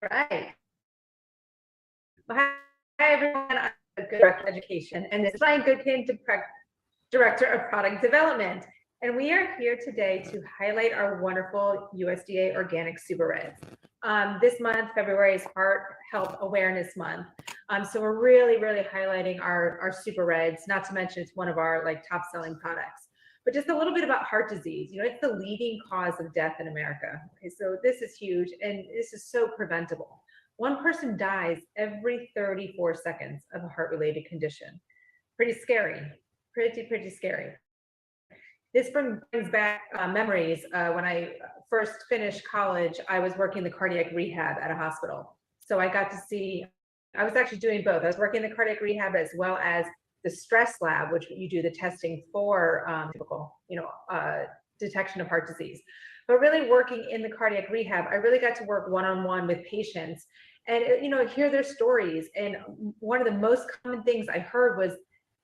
Right. Well, hi everyone. I'm Good Director of Education, and this is Ryan Goodkin, Director of Product Development. And we are here today to highlight our wonderful USDA organic super reds. This month, February, is Heart Health Awareness Month. So we're really highlighting our super reds, not to mention it's one of our top selling products. But just a little bit about heart disease. You know, it's the leading cause of death in America. Okay, so this is huge, and this is so preventable. One person dies every 34 seconds of a heart-related condition. Pretty scary, pretty scary. This brings back memories. When I first finished college, I was working the cardiac rehab at a hospital. So I got to see, I was actually doing both. I was working the cardiac rehab as well as the stress lab, which you do the testing for typical, detection of heart disease. But really working in the cardiac rehab, I really got to work one-on-one with patients and, hear their stories. And one of the most common things I heard was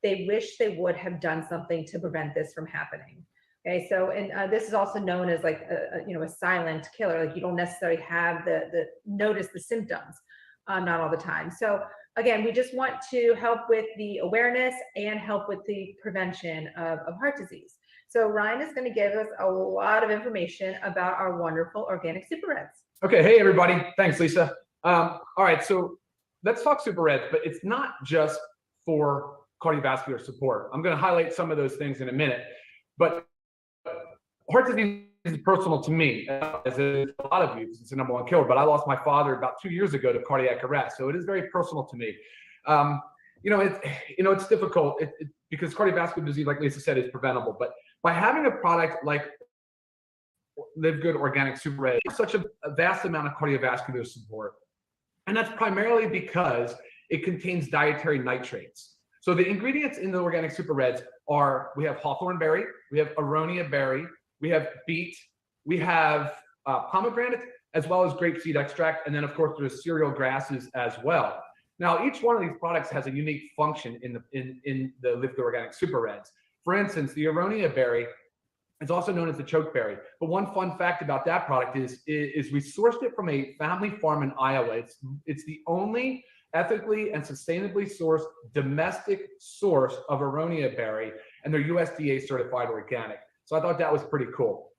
they wish they would have done something to prevent this from happening. Okay, so, and this is also known as like a silent killer. Like you don't necessarily have the notice the symptoms, not all the time. So again, we just want to help with the awareness and help with the prevention of heart disease. So Ryan is going to give us a lot of information about our wonderful organic super reds. Okay, hey everybody, thanks Lisa. All right, so let's talk super reds, but it's not just for cardiovascular support. I'm going to highlight some of those things in a minute, but heart disease is personal to me, as a lot of you, it's the #1 killer, but I lost my father about 2 years ago to cardiac arrest, so it is very personal to me. It's difficult because cardiovascular disease, like Lisa said, is preventable, but by having a product like LiveGood Organic Super Red, such a vast amount of cardiovascular support, and that's primarily because it contains dietary nitrates. So the ingredients in the organic super reds are, we have hawthorn berry, we have aronia berry, we have beet, we have pomegranate, as well as grapeseed extract, and then of course there's cereal grasses as well. Now each one of these products has a unique function in the LiveGood Organic Super Reds. For instance, the aronia berry is also known as the chokeberry. But one fun fact about that product is we sourced it from a family farm in Iowa. It's the only ethically and sustainably sourced domestic source of aronia berry, and they're USDA certified organic. So I thought that was pretty cool.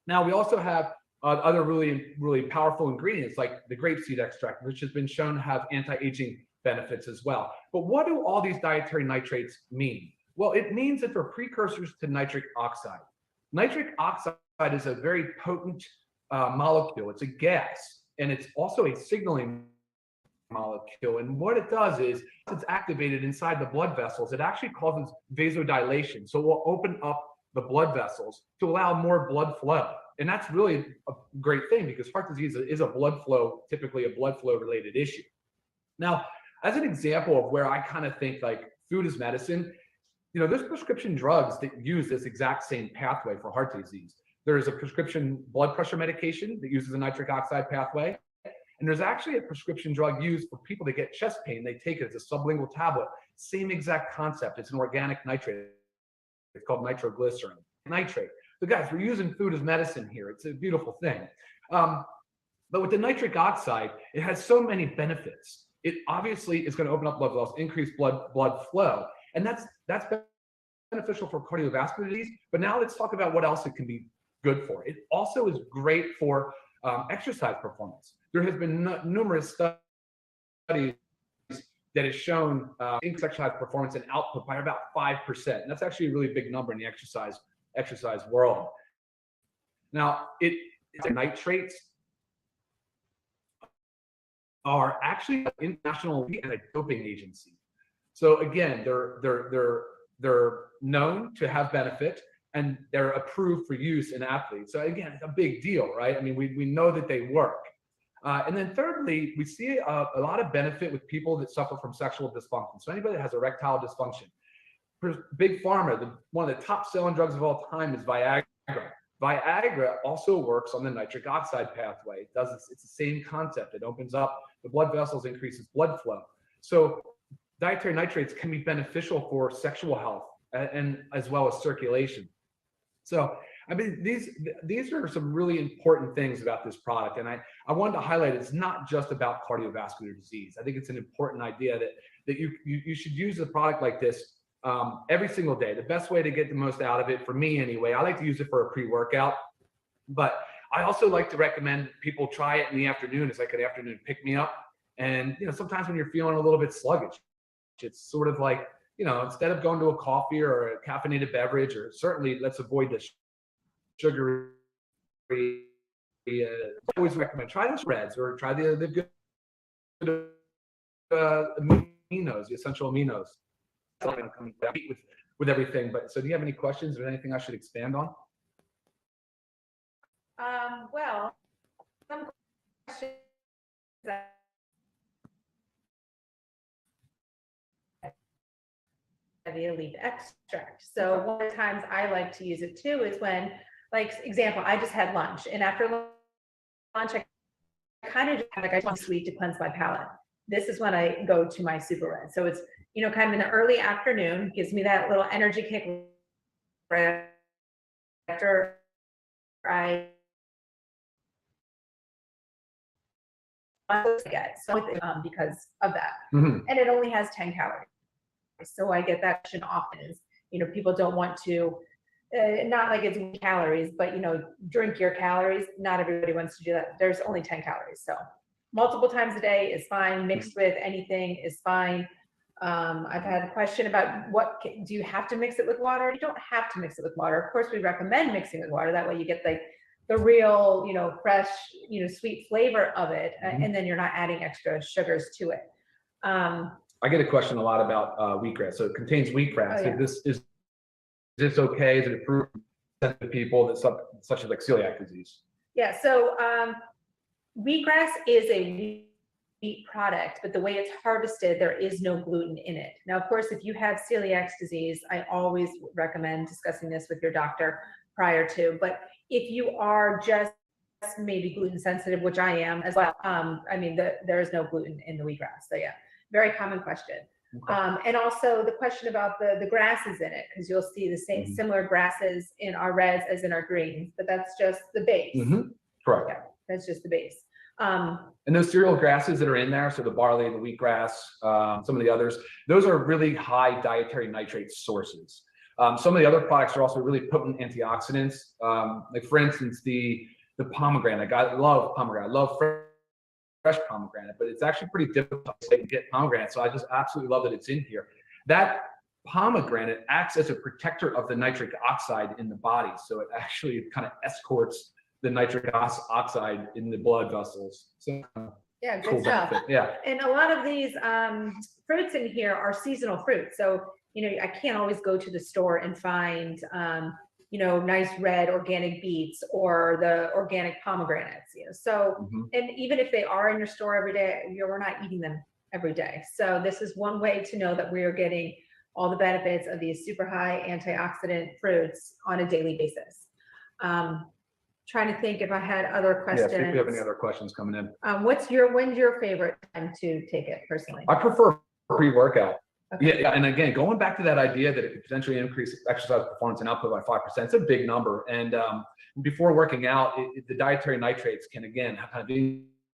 Now we also have other really powerful ingredients like the grapeseed extract, which has been shown to have anti-aging benefits as well. But what do all these dietary nitrates mean? Well, it means that they're precursors to nitric oxide. Nitric oxide is a very potent molecule. It's a gas, and it's also a signaling molecule. And what it does is, it's activated inside the blood vessels, it actually causes vasodilation. So it will open up the blood vessels to allow more blood flow. And that's really a great thing because heart disease is a blood flow, typically a blood flow related issue. Now, as an example of where I kind of think like food is medicine, there's prescription drugs that use this exact same pathway for heart disease. There is a prescription blood pressure medication that uses the nitric oxide pathway. And there's actually a prescription drug used for people that get chest pain. They take it as a sublingual tablet. Same exact concept. It's an organic nitrate. It's called nitroglycerin. Nitrate. So guys, we're using food as medicine here. It's a beautiful thing. But with the nitric oxide, it has so many benefits. It obviously is going to open up blood vessels, increase blood flow. And that's beneficial for cardiovascular disease. But now let's talk about what else it can be good for. It also is great for exercise performance. There has been numerous studies that has shown increased exercise performance and output by about 5%. And that's actually a really big number in the exercise world. Now, nitrates are actually an international anti-doping agency. So again, they're known to have benefit, and they're approved for use in athletes. So again, it's a big deal, right? I mean, we know that they work. And then thirdly, we see a lot of benefit with people that suffer from sexual dysfunction. So anybody that has erectile dysfunction. Big Pharma, one of the top selling drugs of all time is Viagra. Viagra also works on the nitric oxide pathway. It's the same concept. It opens up the blood vessels, increases blood flow. So dietary nitrates can be beneficial for sexual health and as well as circulation. So I mean, these are some really important things about this product. And I wanted to highlight it's not just about cardiovascular disease. I think it's an important idea that you should use a product like this every single day. The best way to get the most out of it, for me anyway, I like to use it for a pre-workout, but I also like to recommend people try it in the afternoon as like an afternoon pick-me-up. And, sometimes when you're feeling a little bit sluggish, it's sort of like, instead of going to a coffee or a caffeinated beverage, or certainly let's avoid the sugary, I always recommend try the spreads or try the good aminos, the essential aminos. With everything. But so do you have any questions or anything I should expand on? Well, some questions that via leaf extract. So one of the times I like to use it too is when, like, example, I just had lunch, and after lunch, I kind of just like, I want sweet to cleanse my palate. This is when I go to my Super Red. So it's, kind of in the early afternoon, gives me that little energy kick right after I get because of that. And it only has 10 calories. So I get that question often is, people don't want to, not like it's calories, but, drink your calories. Not everybody wants to do that. There's only 10 calories. So multiple times a day is fine. Mixed with anything is fine. I've had a question about do you have to mix it with water? You don't have to mix it with water. Of course, we recommend mixing with water. That way you get the real, fresh, sweet flavor of it. And then you're not adding extra sugars to it. I get a question a lot about wheatgrass. So it contains wheatgrass. Oh, yeah. Is this okay? Is it approved for people that such as like celiac disease? Yeah. So wheatgrass is a wheat product, but the way it's harvested, there is no gluten in it. Now, of course, if you have celiac disease, I always recommend discussing this with your doctor prior to. But if you are just maybe gluten sensitive, which I am as well, I mean, there is no gluten in the wheatgrass. So yeah, very common question. Okay. And also the question about the grasses in it, because you'll see the same similar grasses in our reds as in our greens, but that's just the base. Correct. Yeah, that's just the base. And those cereal grasses that are in there, so the barley, the wheatgrass, some of the others, those are really high dietary nitrate sources. Some of the other products are also really potent antioxidants. Like for instance, the pomegranate. I love pomegranate. I love fresh pomegranate, but it's actually pretty difficult to get pomegranate. So I just absolutely love that it's in here. That pomegranate acts as a protector of the nitric oxide in the body. So it actually kind of escorts the nitric oxide in the blood vessels. So yeah, good cool stuff. benefit. Yeah. And a lot of these fruits in here are seasonal fruits. So, I can't always go to the store and find, nice red organic beets or the organic pomegranates, So, and even if they are in your store every day, we're not eating them every day. So this is one way to know that we are getting all the benefits of these super high antioxidant fruits on a daily basis. Trying to think if I had other questions. Yeah, see if we have any other questions coming in. When's your favorite time to take it personally? I prefer pre-workout. Okay. Yeah, and again, going back to that idea that it could potentially increase exercise performance and output by 5%, it's a big number. And before working out, the dietary nitrates can, again, kind of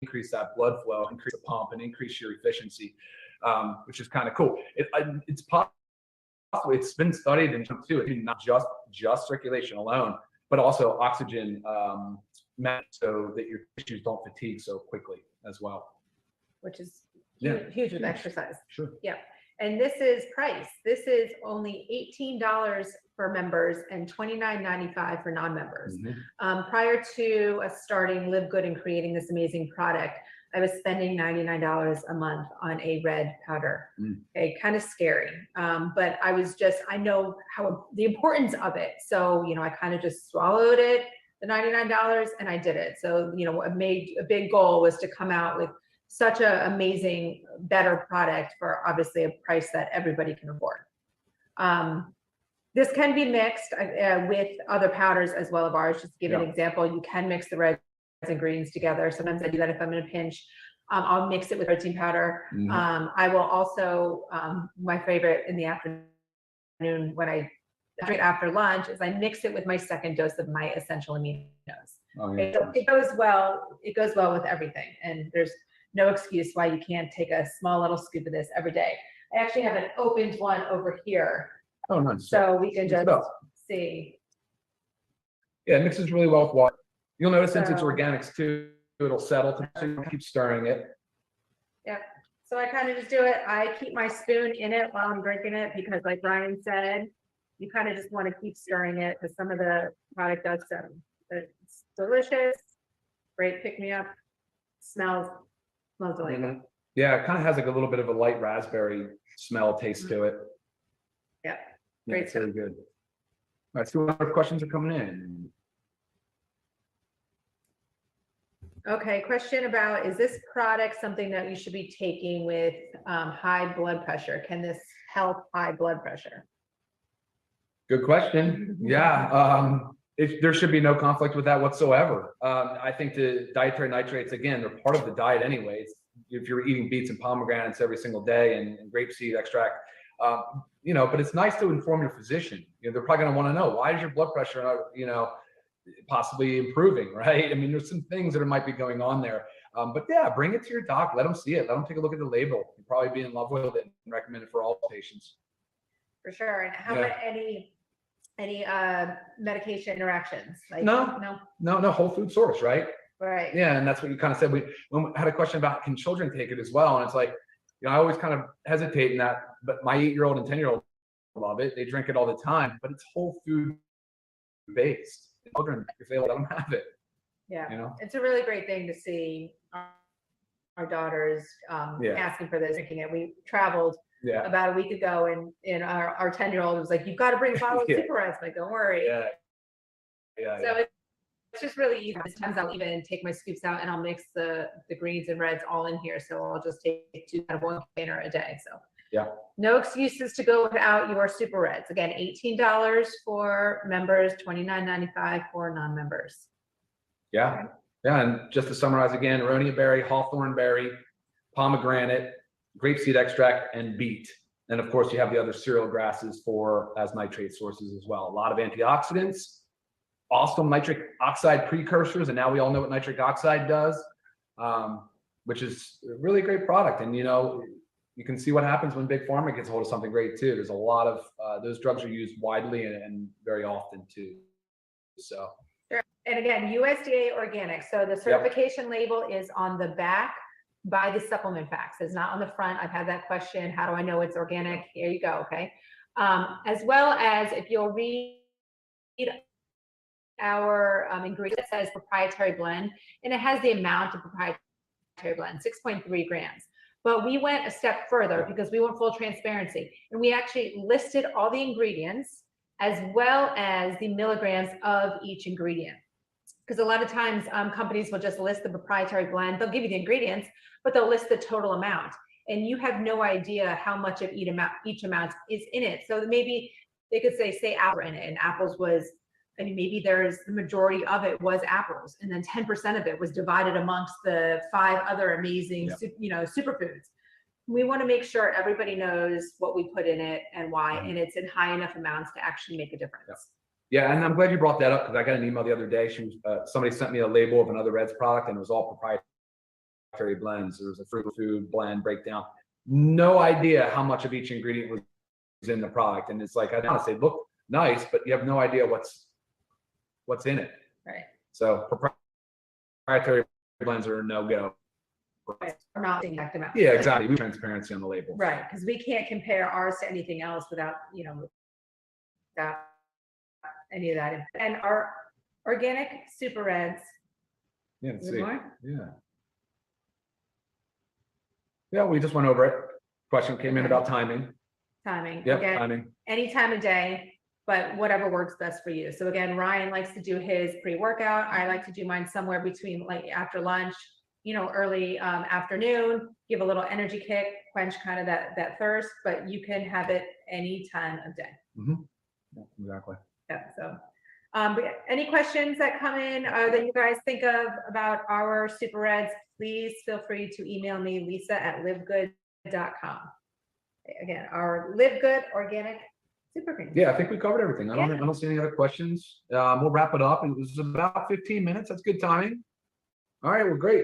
increase that blood flow, increase the pump, and increase your efficiency, which is kind of cool. It's possible. It's been studied in terms too. It's not just circulation alone, but also oxygen, so that your tissues don't fatigue so quickly as well. Which is huge with exercise. Sure. Yeah. And this is price. This is only $18 for members and $29.95 for non-members. Prior to us starting LiveGood and creating this amazing product, I was spending $99 a month on a red powder. Okay, kind of scary. But I know the importance of it. So, I kind of just swallowed it, the $99, and I did it. So, a big goal was to come out with such an amazing, better product for obviously a price that everybody can afford. This can be mixed with other powders as well of ours. Just to give an example, you can mix the reds and greens together. Sometimes I do that if I'm in a pinch. I'll mix it with protein powder. I will also, my favorite in the afternoon when I right after lunch is I mix it with my second dose of my essential aminos. Oh, Okay, yeah. so it goes well with everything. And there's no excuse why you can't take a small little scoop of this every day. I actually have an opened one over here, Oh, nice. so we can Mix just it up. see. Yeah, it mixes really well with water. You'll notice since it's So- organics too, it'll settle, so you keep stirring it. Yeah, so I kind of just do it. I keep my spoon in it while I'm drinking it because like Ryan said, you kind of just want to keep stirring it because some of the product does settle. But it's delicious, great pick-me-up, smells delicious. Mhm. Yeah, it kind of has like a little bit of a light raspberry smell, taste to it. Yeah, Yeah, great it's very good. All right, so what other questions are coming in? Okay, question about, is this product something that you should be taking with high blood pressure? Can this help high blood pressure? Good question. Yeah, there should be no conflict with that whatsoever. I think the dietary nitrates, again, they're part of the diet anyways. If you're eating beets and pomegranates every single day and grapeseed extract, but it's nice to inform your physician. They're probably going to want to know, why is your blood pressure, possibly improving, right? I mean, there's some things that might be going on there. But yeah, bring it to your doc. Let them see it. Let them take a look at the label. You'll probably be in love with it and recommend it for all patients. For sure. And how about any medication interactions? Like, No, whole food source, right? Right. Yeah, and that's what you kind of said. We had a question about, can children take it as well? And it's like, I always kind of hesitate in that, but my 8-year-old and 10-year-old love it. They drink it all the time, but it's whole food based. Children, if they let them have it. Yeah, it's a really great thing to see our daughters asking for this, drinking it. We traveled about a week ago, and our 10-year-old was like, "You've got to bring a bottle of Super Reds." I'm like, "Don't worry." So it's just really easy. Sometimes I'll even take my scoops out and I'll mix the greens and reds all in here. So I'll just take 2 out of 1 container a day. So no excuses to go without your Super Reds. Again, $18 for members, $29.95 for non-members. Yeah, and just to summarize again, aronia berry, hawthorn berry, pomegranate, grapeseed extract, and beet. And of course, you have the other cereal grasses as nitrate sources as well. A lot of antioxidants, awesome nitric oxide precursors, and now we all know what nitric oxide does, which is a really great product. And you can see what happens when Big Pharma gets a hold of something great too. There's a lot of those drugs are used widely and very often too. So. And again, USDA organic. So the certification label is on the back by the supplement packs. It's not on the front. I've had that question. How do I know it's organic? Here you go. Okay. As well as if you'll read our ingredient, it says proprietary blend, and it has the amount of proprietary blend, 6.3 grams. But we went a step further because we want full transparency, and we actually listed all the ingredients as well as the milligrams of each ingredient. Because a lot of times companies will just list the proprietary blend. They'll give you the ingredients, but they'll list the total amount. And you have no idea how much of each amount is in it. So maybe they could say apple in it, and apples was, maybe the majority of it was apples, and then 10% of it was divided amongst the 5 other amazing, superfoods. We want to make sure everybody knows what we put in it and why, and it's in high enough amounts to actually make a difference. Yeah, and I'm glad you brought that up because I got an email the other day. Somebody sent me a label of another Reds product, and it was all proprietary blends. There was a fruit food blend breakdown. No idea how much of each ingredient was in the product, and it's like, I want to say, look nice, but you have no idea what's in it. Right. So proprietary blends are a no-go. Right. We're not seeing exact amount. Yeah, exactly. We have transparency on the label. Right, because we can't compare ours to anything else without any of that. And our organic Super Reds. Yeah, let's Is see. there more? Yeah, we just went over it. Question came in about timing. Timing. Yep, Again, timing. any time of day, but whatever works best for you. So again, Ryan likes to do his pre-workout. I like to do mine somewhere between like after lunch, early afternoon, give a little energy kick, quench kind of that thirst, but you can have it any time of day. Mm-hmm. Yeah, exactly. Yeah, so but any questions that come in that you guys think of about our Super Reds, please feel free to email me, Lisa@livegood.com. Again, our LiveGood organic Super great. Yeah, I think we covered everything. I don't see any other questions. We'll wrap it up. It was about 15 minutes. That's good timing. All right, well, great.